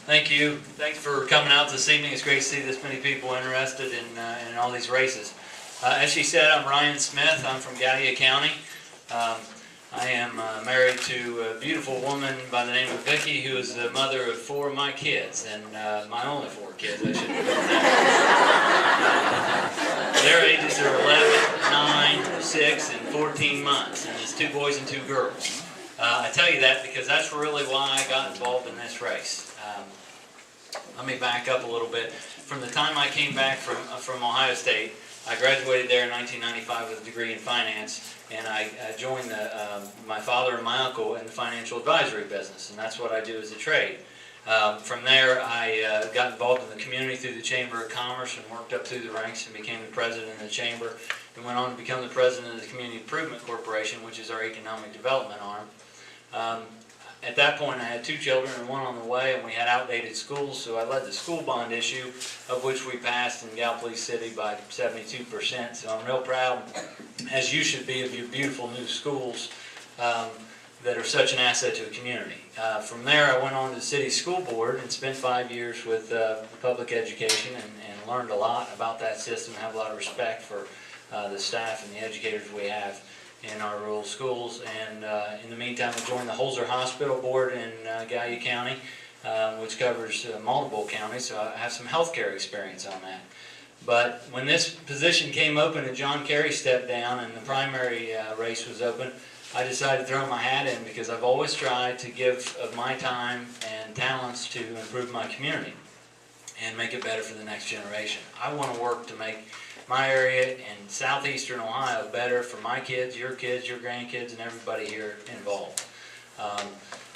Thank you. Thanks for coming out this evening. It's great to see this many people interested in all these races. As she said, I'm Ryan Smith. I'm from Gallia County. I am married to a beautiful woman by the name of Vicki, who is the mother of 4 of my kids, and my only 4 kids, I should have done that. Their ages are 11, 9, 6, and 14 months, and it's 2 boys and 2 girls. I tell you that because that's really why I got involved in this race. Let me back up a little bit. From the time I came back from Ohio State, I graduated there in 1995 with a degree in finance, and I joined my father and my uncle in the financial advisory business, and that's what I do as a trade. From there, I got involved in the community through the Chamber of Commerce and worked up through the ranks and became the president of the Chamber, and went on to become the president of the Community Improvement Corporation, which is our economic development arm. At that point, I had 2 children and 1 on the way, and we had outdated schools, so I led the school bond issue, of which we passed in Gallipolis City by 72%. So I'm real proud, as you should be, of your beautiful new schools that are such an asset to the community. From there, I went on to the city school board and spent 5 years with public education and learned a lot about that system, have a lot of respect for the staff and the educators we have in our rural schools. And in the meantime, I joined the Holzer Hospital Board in Gallia County, which covers multiple counties, so I have some healthcare experience on that. But when this position came open and John Kerry stepped down and the primary race was open, I decided to throw my hat in because I've always tried to give of my time and talents to improve my community and make it better for the next generation. I want to work to make my area in southeastern Ohio better for my kids, your grandkids, and everybody here involved.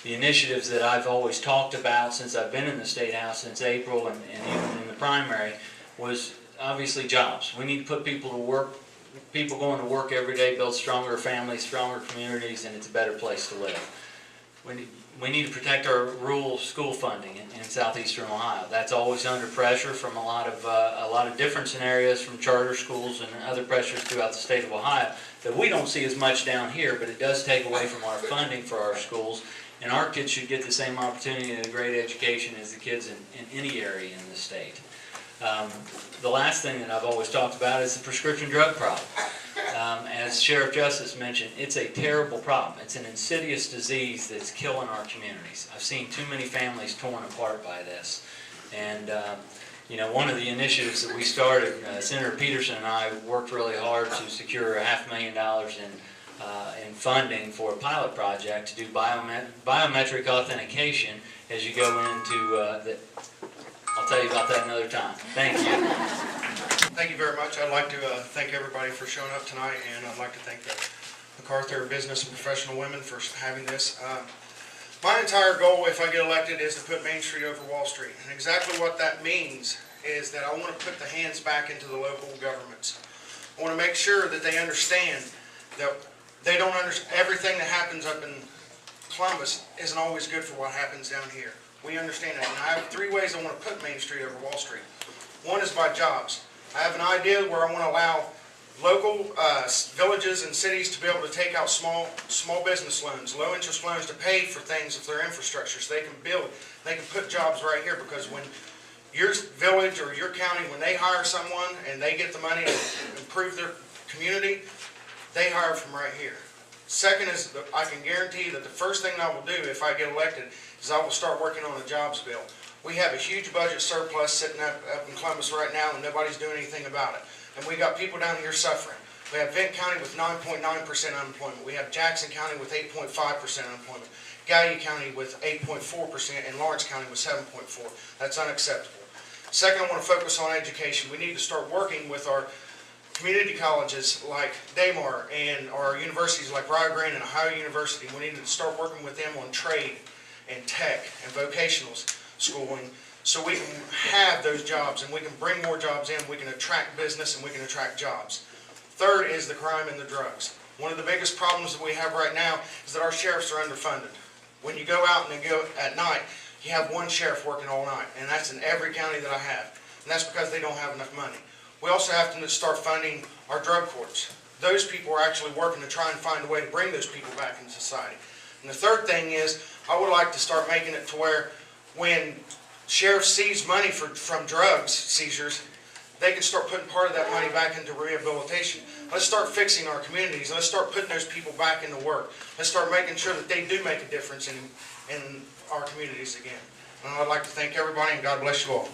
The initiatives that I've always talked about since I've been in the State House since April and even in the primary was obviously jobs. We need to put people to work. People going to work every day build stronger families, stronger communities, and it's a better place to live. We need to protect our rural school funding in southeastern Ohio. That's always under pressure from a lot of different scenarios, from charter schools and other pressures throughout the state of Ohio that we don't see as much down here, but it does take away from our funding for our schools. And our kids should get the same opportunity and a great education as the kids in any area in the state. The last thing that I've always talked about is the prescription drug problem. As Sheriff Justice mentioned, it's a terrible problem. It's an insidious disease that's killing our communities. I've seen too many families torn apart by this. And you know, one of the initiatives that we started, Senator Peterson and I worked really hard to secure $500,000 in funding for a pilot project to do biometric authentication as you go into I'll tell you about that another time. Thank you. Thank you very much. I'd like to thank everybody for showing up tonight, and I'd like to thank the McArthur Business and Professional Women for having this. My entire goal, if I get elected, is to put Main Street over Wall Street. And exactly what that means is that I want to put the hands back into the local governments. I want to make sure that they understand that they don't understand everything that happens up in Columbus isn't always good for what happens down here. We understand that. And I have 3 ways I want to put Main Street over Wall Street. One is by jobs. I have an idea where I want to allow local villages and cities to be able to take out small business loans, low interest loans to pay for things of their infrastructure so they can build, they can put jobs right here, because when your village or your county, when they hire someone and they get the money to improve their community, they hire from right here. Second is that I can guarantee that the first thing I will do if I get elected is I will start working on a jobs bill. We have a huge budget surplus sitting up in Columbus right now, and nobody's doing anything about it. And we got people down here suffering. We have Vince County with 9.9% unemployment. We have Jackson County with 8.5% unemployment. Gallia County with 8.4%, and Lawrence County with 7.4%. That's unacceptable. Second, I want to focus on education. We need to start working with our community colleges like Daymar and our universities like Rio Grande and Ohio University. We need to start working with them on trade and tech and vocational schooling so we can have those jobs and we can bring more jobs in, we can attract business and we can attract jobs. Third is the crime and the drugs. One of the biggest problems that we have right now is that our sheriffs are underfunded. When you go out and go at night, you have one sheriff working all night, and that's in every county that I have, and that's because they don't have enough money. We also have to start funding our drug courts. Those people are actually working to try and find a way to bring those people back into society. And the third thing is, I would like to start making it to where when sheriff sees money from drugs seizures, they can start putting part of that money back into rehabilitation. Let's start fixing our communities. Let's start putting those people back into work. Let's start making sure that they do make a difference in our communities again. And I'd like to thank everybody, and God bless you all.